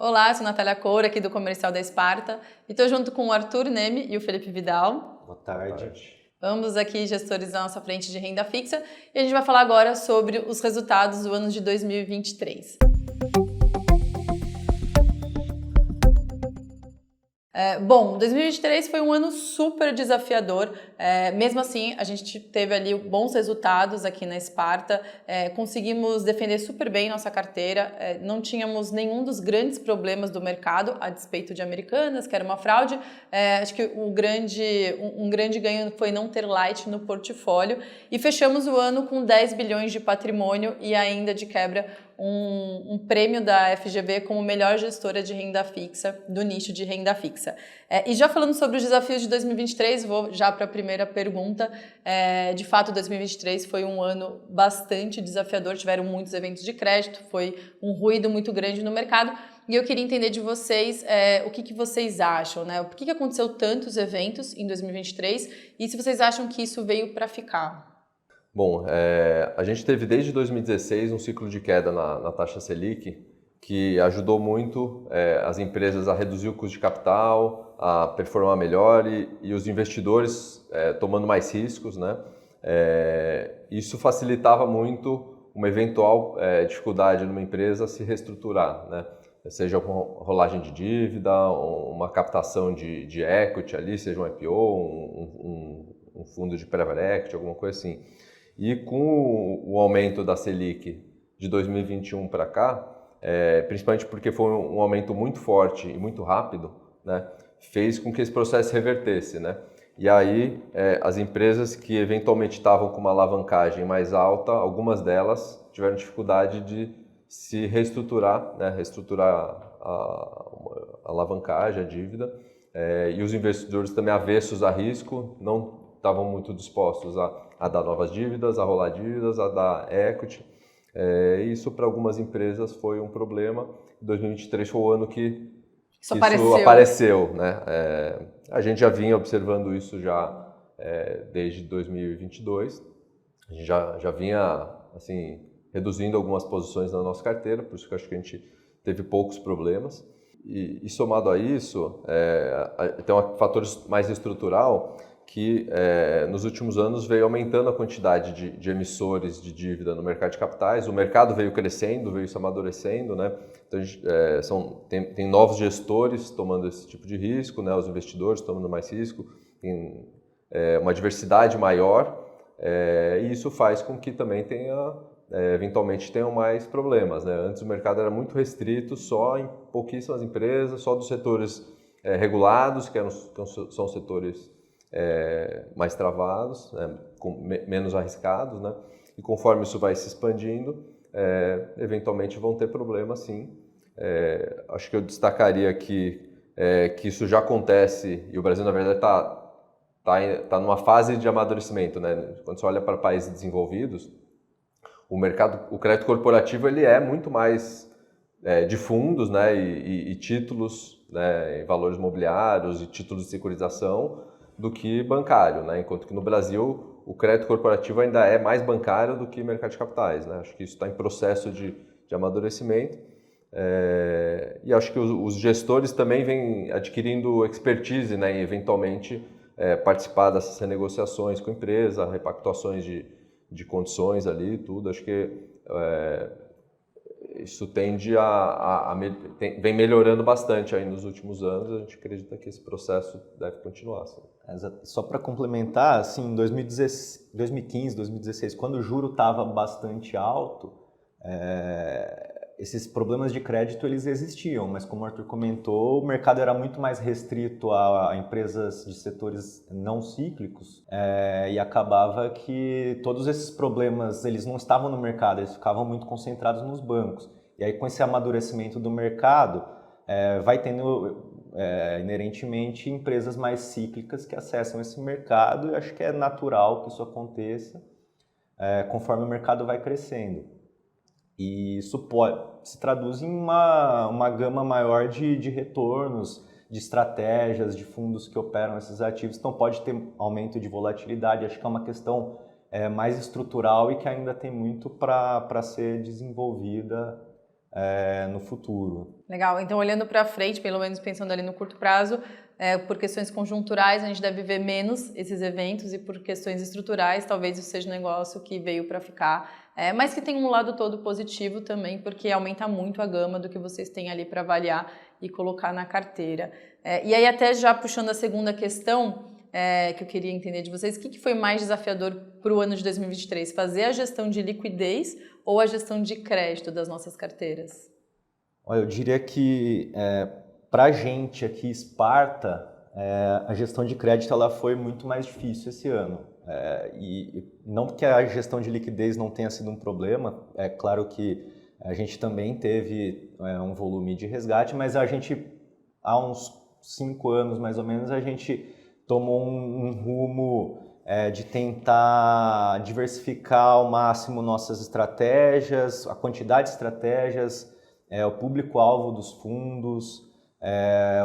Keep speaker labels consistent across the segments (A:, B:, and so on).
A: Olá, eu sou Natália Coura, aqui do Comercial da Esparta, e estou junto com o Arthur Neme e o Felipe Vidal.
B: Boa tarde.
A: Ambos aqui gestores da nossa frente de renda fixa, e a gente vai falar agora sobre os resultados do ano de 2023. Bom, 2023 foi um ano super desafiador, mesmo assim a gente teve ali bons resultados aqui na Esparta, conseguimos defender super bem nossa carteira, não tínhamos nenhum dos grandes problemas do mercado, a despeito de Americanas, que era uma fraude. Acho que um grande ganho foi não ter Light no portfólio e fechamos o ano com 10 bilhões de patrimônio e ainda de quebra um prêmio da FGV como melhor gestora de renda fixa, do nicho de renda fixa. E já falando sobre os desafios de 2023, vou já para a primeira pergunta. De fato, 2023 foi um ano bastante desafiador, tiveram muitos eventos de crédito, foi um ruído muito grande no mercado. E eu queria entender de vocês o que vocês acham, né? Por que aconteceu tantos eventos em 2023 e se vocês acham que isso veio para ficar?
B: Bom, a gente teve desde 2016 um ciclo de queda na taxa Selic que ajudou muito as empresas a reduzir o custo de capital, a performar melhor e os investidores tomando mais riscos, né? Isso facilitava muito uma eventual dificuldade numa empresa se reestruturar, né? Seja uma rolagem de dívida, uma captação de equity ali, seja um IPO, um fundo de private equity, alguma coisa assim. E com o aumento da Selic de 2021 para cá, principalmente porque foi um aumento muito forte e muito rápido, né, fez com que esse processo revertesse, né? E aí as empresas que eventualmente estavam com uma alavancagem mais alta, algumas delas tiveram dificuldade de se reestruturar, né, reestruturar a alavancagem, a dívida, e os investidores também avessos a risco não estavam muito dispostos a dar novas dívidas, a rolar dívidas, a dar equity. Isso para algumas empresas foi um problema. 2023 foi o ano que isso apareceu, né? A gente já vinha observando isso já desde 2022. A gente já vinha assim, reduzindo algumas posições na nossa carteira, por isso que eu acho que a gente teve poucos problemas. E somado a isso, tem um fator mais estrutural que nos últimos anos veio aumentando a quantidade de emissores de dívida no mercado de capitais. O mercado veio crescendo, veio se amadurecendo, né? Então, tem novos gestores tomando esse tipo de risco, né? Os investidores tomando mais risco, tem uma diversidade maior, e isso faz com que também eventualmente tenham mais problemas, né? Antes o mercado era muito restrito só em pouquíssimas empresas, só dos setores regulados, que são setores mais travados, né, menos arriscados, né? E conforme isso vai se expandindo, eventualmente vão ter problemas, sim. Acho que eu destacaria que isso já acontece e o Brasil, na verdade, tá numa fase de amadurecimento, né? Quando você olha para países desenvolvidos, o crédito corporativo ele é muito mais de fundos, né, e títulos, né, em valores imobiliários e títulos de securitização do que bancário, né? Enquanto que no Brasil o crédito corporativo ainda é mais bancário do que mercado de capitais, né? Acho que isso está em processo de amadurecimento, e acho que os gestores também vêm adquirindo expertise, né, em eventualmente participar dessas renegociações com a empresa, repactuações de condições ali, tudo. Acho que isso vem melhorando bastante aí nos últimos anos. A gente acredita que esse processo deve continuar. Assim.
C: Só para complementar, assim, em 2015, 2016, quando o juro estava bastante alto, esses problemas de crédito eles existiam, mas como o Arthur comentou, o mercado era muito mais restrito a empresas de setores não cíclicos, e acabava que todos esses problemas eles não estavam no mercado, eles ficavam muito concentrados nos bancos. E aí com esse amadurecimento do mercado, vai tendo inerentemente empresas mais cíclicas que acessam esse mercado, e acho que é natural que isso aconteça conforme o mercado vai crescendo. E isso se traduz em uma gama maior de retornos, de estratégias, de fundos que operam esses ativos. Então pode ter aumento de volatilidade. Acho que é uma questão mais estrutural e que ainda tem muito para ser desenvolvida no futuro.
A: Legal, então olhando para frente, pelo menos pensando ali no curto prazo, por questões conjunturais a gente deve ver menos esses eventos e por questões estruturais talvez isso seja um negócio que veio para ficar, mas que tem um lado todo positivo também, porque aumenta muito a gama do que vocês têm ali para avaliar e colocar na carteira. E aí até já puxando a segunda questão, que eu queria entender de vocês, o que foi mais desafiador para o ano de 2023? Fazer a gestão de liquidez ou a gestão de crédito das nossas carteiras?
C: Olha, eu diria que para a gente aqui, Sparta, a gestão de crédito ela foi muito mais difícil esse ano. E não que a gestão de liquidez não tenha sido um problema, é claro que a gente também teve um volume de resgate, mas a gente, há uns 5 anos mais ou menos, a gente tomou um rumo de tentar diversificar ao máximo nossas estratégias, a quantidade de estratégias, o público-alvo dos fundos,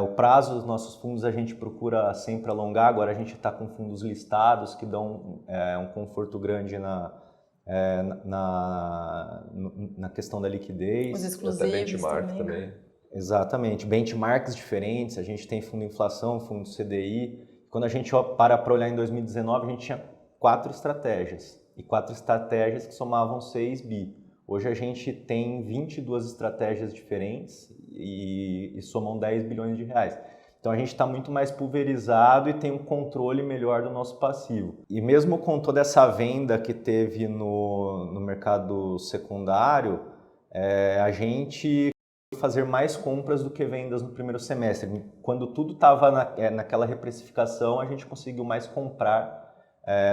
C: o prazo dos nossos fundos a gente procura sempre alongar. Agora a gente está com fundos listados que dão um conforto grande na questão da liquidez.
A: Os exclusivos
B: Até benchmark também.
C: Exatamente, benchmarks diferentes, a gente tem fundo inflação, fundo CDI. Quando a gente para olhar em 2019, a gente tinha 4 estratégias, e 4 estratégias que somavam 6 bi. Hoje a gente tem 22 estratégias diferentes e somam 10 bilhões de reais. Então a gente está muito mais pulverizado e tem um controle melhor do nosso passivo. E mesmo com toda essa venda que teve no mercado secundário, a gente fazer mais compras do que vendas no primeiro semestre. Quando tudo estava naquela reprecificação, a gente conseguiu mais comprar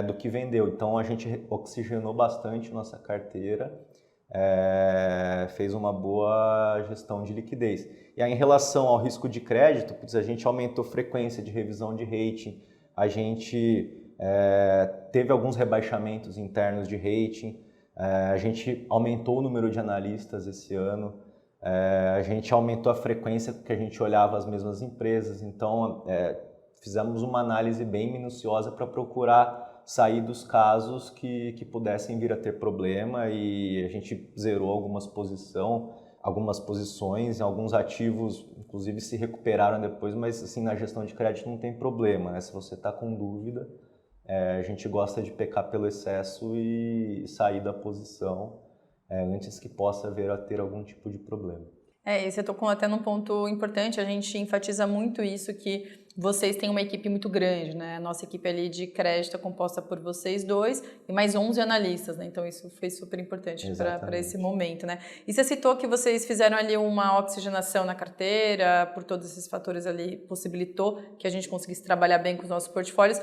C: do que vendeu. Então a gente oxigenou bastante nossa carteira, fez uma boa gestão de liquidez. E aí, em relação ao risco de crédito, a gente aumentou a frequência de revisão de rating, a gente teve alguns rebaixamentos internos de rating, a gente aumentou o número de analistas esse ano, a gente aumentou a frequência que a gente olhava as mesmas empresas, então fizemos uma análise bem minuciosa para procurar sair dos casos que pudessem vir a ter problema, e a gente zerou algumas posições, alguns ativos inclusive se recuperaram depois, mas assim, na gestão de crédito não tem problema, né? Se você está com dúvida, a gente gosta de pecar pelo excesso e sair da posição antes que possa vir a ter algum tipo de problema.
A: E você tocou até num ponto importante, a gente enfatiza muito isso, que vocês têm uma equipe muito grande, né? A nossa equipe ali de crédito é composta por vocês dois e mais 11 analistas, né? Então isso foi super importante para esse momento, né? E você citou que vocês fizeram ali uma oxigenação na carteira, por todos esses fatores ali, possibilitou que a gente conseguisse trabalhar bem com os nossos portfólios.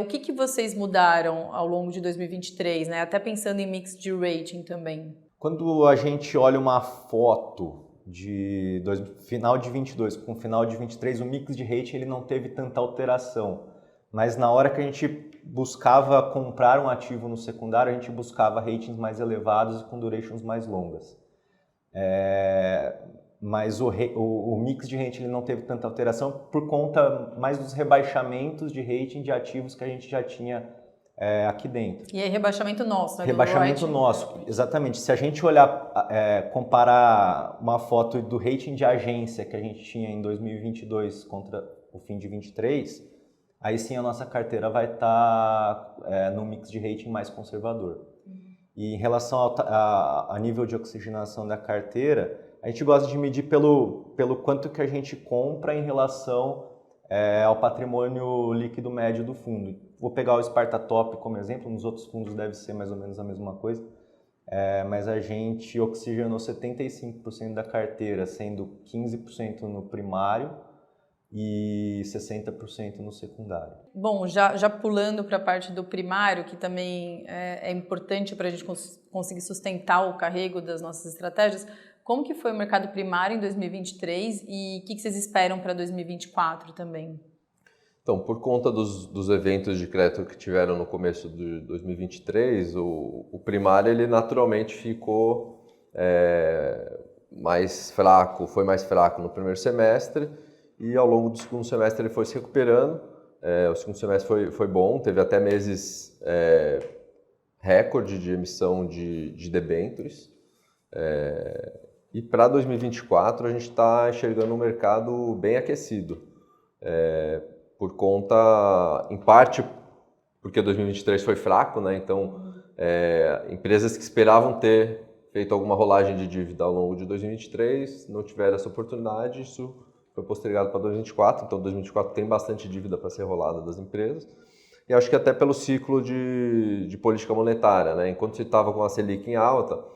A: O que vocês mudaram ao longo de 2023, né? Até pensando em mix de rating também.
C: Quando a gente olha uma foto de final de 22 com final de 23, o mix de rating ele não teve tanta alteração, mas na hora que a gente buscava comprar um ativo no secundário, a gente buscava ratings mais elevados e com durations mais longas. Mas o mix de rating ele não teve tanta alteração por conta mais dos rebaixamentos de rating de ativos que a gente já tinha aqui dentro.
A: E aí rebaixamento nosso, né?
C: Rebaixamento nosso, exatamente. Se a gente olhar, comparar uma foto do rating de agência que a gente tinha em 2022 contra o fim de 23, aí sim a nossa carteira vai estar no mix de rating mais conservador. E em relação a nível de oxigenação da carteira, a gente gosta de medir pelo quanto que a gente compra em relação ao patrimônio líquido médio do fundo. Vou pegar o Sparta Top como exemplo, nos outros fundos deve ser mais ou menos a mesma coisa, mas a gente oxigenou 75% da carteira, sendo 15% no primário e 60% no secundário.
A: Bom, já pulando para a parte do primário, que também é importante para a gente conseguir sustentar o carrego das nossas estratégias, como que foi o mercado primário em 2023 e o que vocês esperam para 2024 também?
B: Então, por conta dos eventos de crédito que tiveram no começo de 2023, o primário ele naturalmente ficou mais fraco, foi mais fraco no primeiro semestre e ao longo do segundo semestre ele foi se recuperando. O segundo semestre foi bom, teve até meses recorde de emissão de debêntures. E para 2024 a gente está enxergando um mercado bem aquecido, por conta, em parte, porque 2023 foi fraco, né? Então empresas que esperavam ter feito alguma rolagem de dívida ao longo de 2023 não tiveram essa oportunidade, isso foi postergado para 2024, então 2024 tem bastante dívida para ser rolada das empresas. E acho que até pelo ciclo de política monetária, né? Enquanto você estava com a Selic em alta,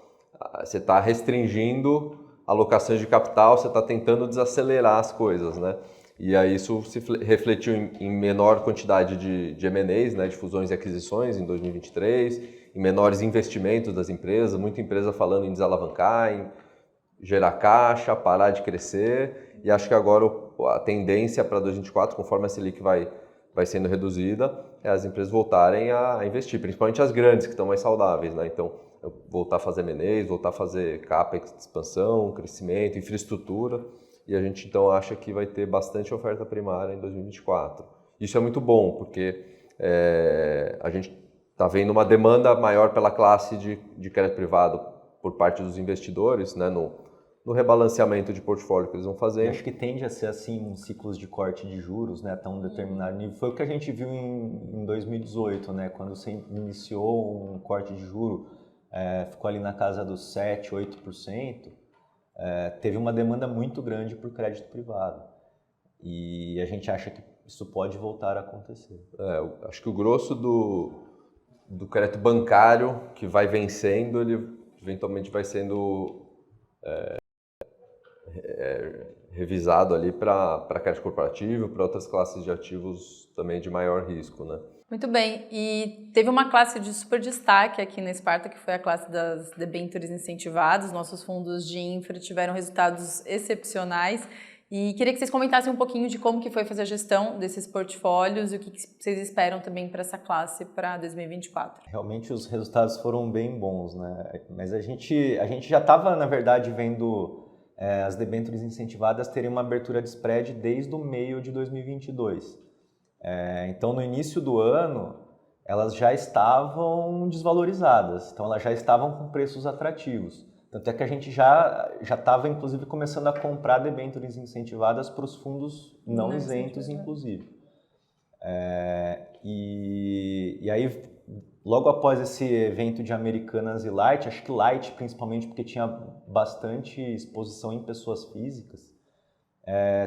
B: você está restringindo alocações de capital, você está tentando desacelerar as coisas, né? E aí isso se refletiu em menor quantidade de M&As, né? De fusões e aquisições em 2023, em menores investimentos das empresas, muita empresa falando em desalavancar, em gerar caixa, parar de crescer. E acho que agora a tendência para 2024, conforme a Selic vai sendo reduzida, é as empresas voltarem a investir, principalmente as grandes, que estão mais saudáveis, né? Então, voltar a fazer M&As, voltar a fazer CAPEX de expansão, crescimento, infraestrutura, e a gente então acha que vai ter bastante oferta primária em 2024. Isso é muito bom, porque a gente está vendo uma demanda maior pela classe de crédito privado por parte dos investidores, né, no rebalanceamento de portfólio que eles vão fazer.
C: Eu acho que tende a ser assim em ciclos de corte de juros, né, até um determinado nível. Foi o que a gente viu em 2018, né, quando você iniciou um corte de juro, ficou ali na casa dos 7%, 8%, teve uma demanda muito grande por crédito privado. E a gente acha que isso pode voltar a acontecer.
B: Acho que o grosso do crédito bancário que vai vencendo, ele eventualmente vai sendo revisado ali para crédito corporativo, para outras classes de ativos também de maior risco, né?
A: Muito bem, e teve uma classe de super destaque aqui na Sparta, que foi a classe das debêntures incentivadas. Nossos fundos de infra tiveram resultados excepcionais. E queria que vocês comentassem um pouquinho de como que foi fazer a gestão desses portfólios e o que vocês esperam também para essa classe para 2024.
C: Realmente os resultados foram bem bons, né? Mas a gente já estava, na verdade, vendo as debêntures incentivadas terem uma abertura de spread desde o meio de 2022. Então, no início do ano, elas já estavam desvalorizadas, então elas já estavam com preços atrativos. Tanto é que a gente já estava, inclusive, começando a comprar debêntures incentivadas para os fundos não isentos, inclusive. E aí, logo após esse evento de Americanas e Light, acho que Light principalmente porque tinha bastante exposição em pessoas físicas,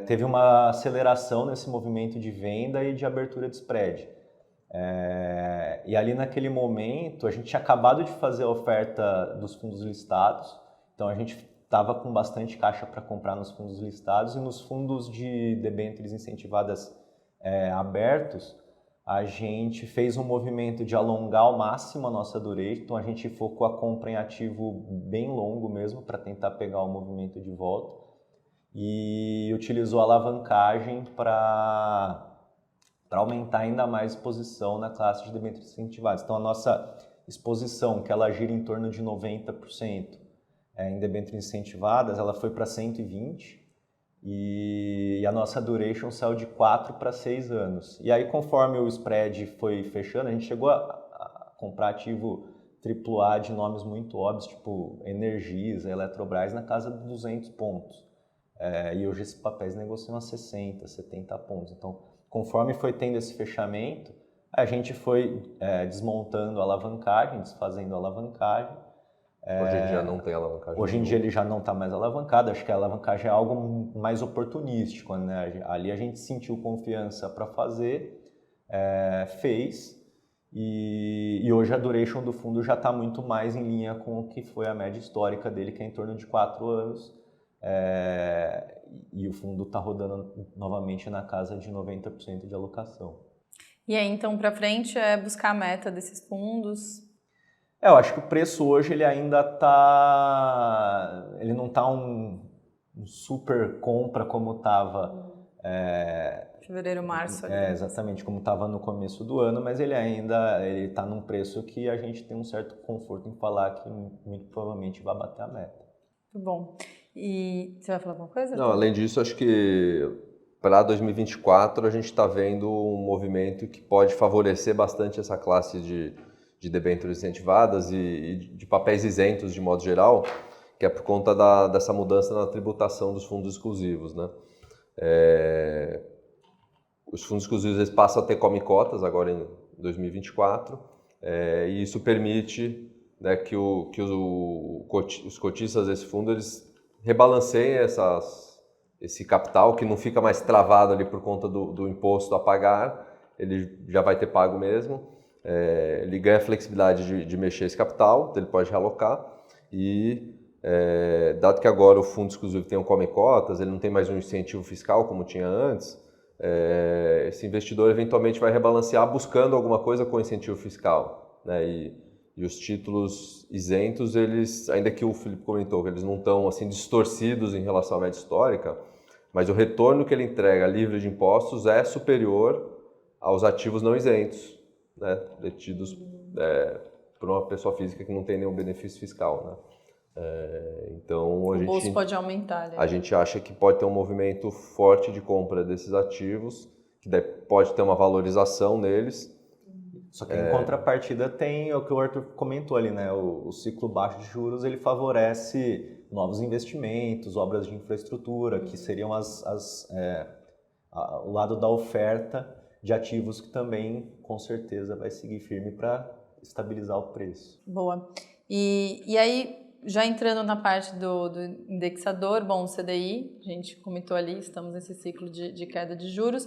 C: teve uma aceleração nesse movimento de venda e de abertura de spread. E ali naquele momento, a gente tinha acabado de fazer a oferta dos fundos listados, então a gente estava com bastante caixa para comprar nos fundos listados, e nos fundos de debêntures incentivadas abertos, a gente fez um movimento de alongar ao máximo a nossa duration, então a gente focou a compra em ativo bem longo mesmo, para tentar pegar o movimento de volta, e utilizou a alavancagem para aumentar ainda mais a exposição na classe de debêntures incentivadas. Então, a nossa exposição, que ela gira em torno de 90% em debêntures incentivadas, ela foi para 120%, e a nossa duration saiu de 4 para 6 anos. E aí, conforme o spread foi fechando, a gente chegou a comprar ativo AAA de nomes muito óbvios, tipo Energisa, Eletrobras, na casa de 200 pontos. E hoje esses papéis negociam a 60, 70 pontos. Então, conforme foi tendo esse fechamento, a gente foi desmontando a alavancagem, desfazendo a alavancagem.
B: Hoje em dia não tem alavancagem.
C: Hoje em dia ele já não está mais alavancado, acho que a alavancagem é algo mais oportunístico, né? Ali a gente sentiu confiança para fazer, fez, e hoje a duration do fundo já está muito mais em linha com o que foi a média histórica dele, que é em torno de 4 anos. E o fundo está rodando novamente na casa de 90% de alocação.
A: E aí, então, para frente, é buscar a meta desses fundos?
C: Eu acho que o preço hoje ele ainda está... Ele não está um super compra como estava...
A: Fevereiro, março.
C: Exatamente, como estava no começo do ano, mas ele ainda está num preço que a gente tem um certo conforto em falar que muito provavelmente vai bater a meta.
A: Muito bom. E você vai falar alguma coisa?
B: Não, além disso, acho que para 2024 a gente está vendo um movimento que pode favorecer bastante essa classe de debêntures incentivadas e de papéis isentos de modo geral, que é por conta dessa mudança na tributação dos fundos exclusivos, né? Os fundos exclusivos eles passam a ter come-cotas agora em 2024, e isso permite, né, que os cotistas desse fundo eles rebalanceiem esse capital, que não fica mais travado ali por conta do imposto a pagar, ele já vai ter pago mesmo, ele ganha flexibilidade de mexer esse capital, ele pode realocar, e dado que agora o fundo exclusivo tem um come-cotas, ele não tem mais um incentivo fiscal como tinha antes, esse investidor eventualmente vai rebalancear buscando alguma coisa com incentivo fiscal, né? E os títulos isentos, eles, ainda que o Felipe comentou que eles não estão assim distorcidos em relação à média histórica, mas o retorno que ele entrega livre de impostos é superior aos ativos não isentos, né? Detidos por uma pessoa física que não tem nenhum benefício fiscal, né? Então
A: O bolso pode aumentar, né?
B: A gente acha que pode ter um movimento forte de compra desses ativos, que daí pode ter uma valorização neles.
C: Só que em contrapartida tem o que o Arthur comentou ali, né? O ciclo baixo de juros ele favorece novos investimentos, obras de infraestrutura, que seriam o lado da oferta de ativos que também, com certeza, vai seguir firme para estabilizar o preço.
A: Boa. E aí, já entrando na parte do indexador, bom, o CDI, a gente comentou ali, estamos nesse ciclo de queda de juros.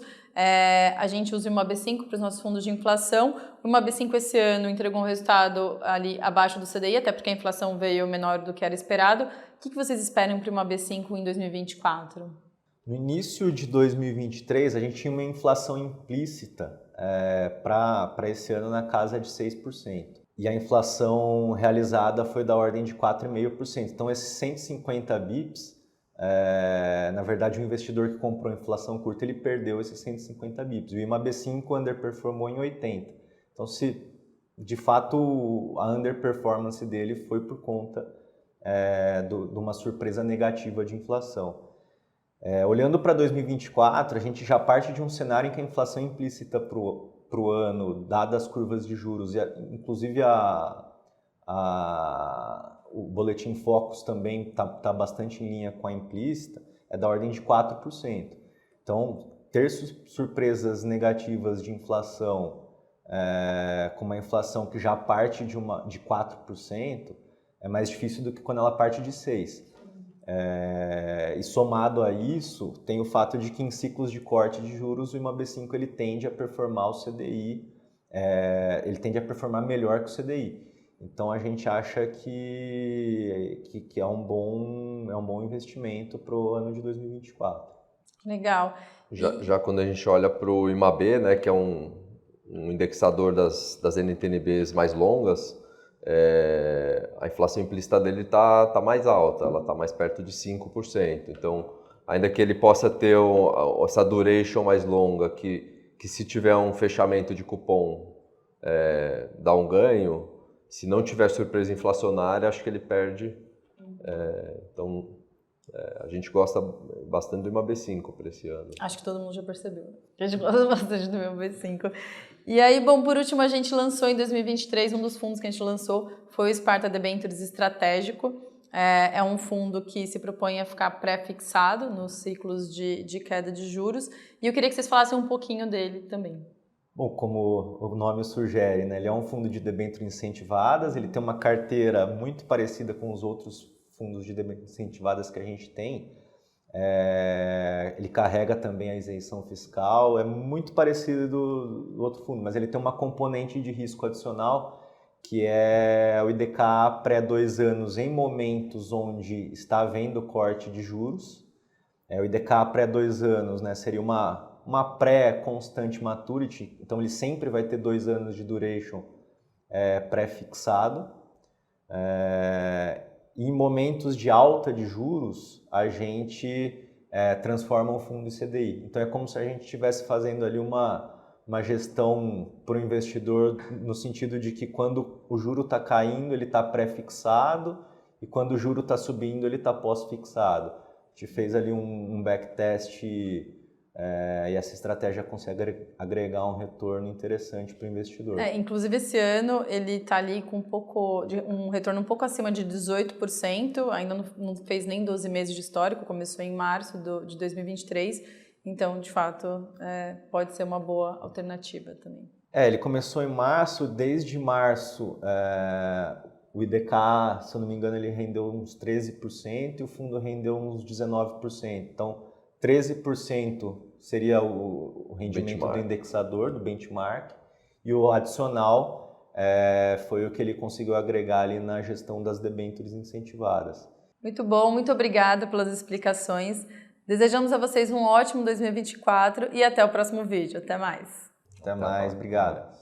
A: A gente usa o IMAB5 para os nossos fundos de inflação. O IMAB5 esse ano entregou um resultado ali abaixo do CDI, até porque a inflação veio menor do que era esperado. O que vocês esperam para o IMAB5 em 2024?
C: No início de 2023, a gente tinha uma inflação implícita para esse ano na casa de 6%. E a inflação realizada foi da ordem de 4,5%. Então, esses 150 bips, na verdade, o investidor que comprou inflação curta, ele perdeu esses 150 bips. O IMAB5 underperformou em 80. Então, se de fato a underperformance dele foi por conta de uma surpresa negativa de inflação. Olhando para 2024, a gente já parte de um cenário em que a inflação implícita para o ano, dadas as curvas de juros, e inclusive o boletim Focus também está bastante em linha com a implícita, é da ordem de 4%. Então, ter surpresas negativas de inflação, com uma inflação que já parte de 4%, é mais difícil do que quando ela parte de 6%. E somado a isso, tem o fato de que em ciclos de corte de juros, o IMAB5 ele tende a performar o CDI, ele tende a performar melhor que o CDI. Então a gente acha que é um bom investimento para o ano de 2024.
A: Legal.
B: Já quando a gente olha para o IMAB, né, que é um indexador das NTNBs mais longas, a inflação implícita dele está mais alta, ela está mais perto de 5%. Então, ainda que ele possa ter essa duration mais longa, que se tiver um fechamento de cupom dá um ganho, se não tiver surpresa inflacionária, acho que ele perde. Então, a gente gosta bastante do IMAB5 para esse ano.
A: Acho que todo mundo já percebeu. A gente gosta bastante do IMAB5. E aí, bom, por último, a gente lançou em 2023, um dos fundos que a gente lançou foi o Sparta Debentures Estratégico. É um fundo que se propõe a ficar pré-fixado nos ciclos de queda de juros. E eu queria que vocês falassem um pouquinho dele também.
C: Bom, como o nome sugere, né, ele é um fundo de debêntures incentivadas, ele tem uma carteira muito parecida com os outros fundos de debêntures incentivadas que a gente tem. Ele carrega também a isenção fiscal, é muito parecido do outro fundo, mas ele tem uma componente de risco adicional, que é o IDKA pré-2 anos em momentos onde está havendo corte de juros. O IDKA pré-2 anos, né, seria uma pré-constante maturity, então ele sempre vai ter 2 anos de duration pré-fixado. Em momentos de alta de juros, a gente transforma o fundo em CDI. Então é como se a gente estivesse fazendo ali uma gestão para o investidor no sentido de que quando o juro está caindo, ele está pré-fixado, e quando o juro está subindo, ele está pós-fixado. A gente fez ali um backtest E essa estratégia consegue agregar um retorno interessante para o investidor.
A: Inclusive esse ano ele está ali com um retorno um pouco acima de 18%, ainda não fez nem 12 meses de histórico, começou em março de 2023, então de fato pode ser uma boa alternativa também.
C: Ele começou em março, desde março o IDK, se eu não me engano, ele rendeu uns 13% e o fundo rendeu uns 19%, então 13% seria o rendimento do indexador, do benchmark, e o adicional foi o que ele conseguiu agregar ali na gestão das debêntures incentivadas.
A: Muito bom, muito obrigada pelas explicações. Desejamos a vocês um ótimo 2024 e até o próximo vídeo. Até mais.
C: Até mais, obrigado.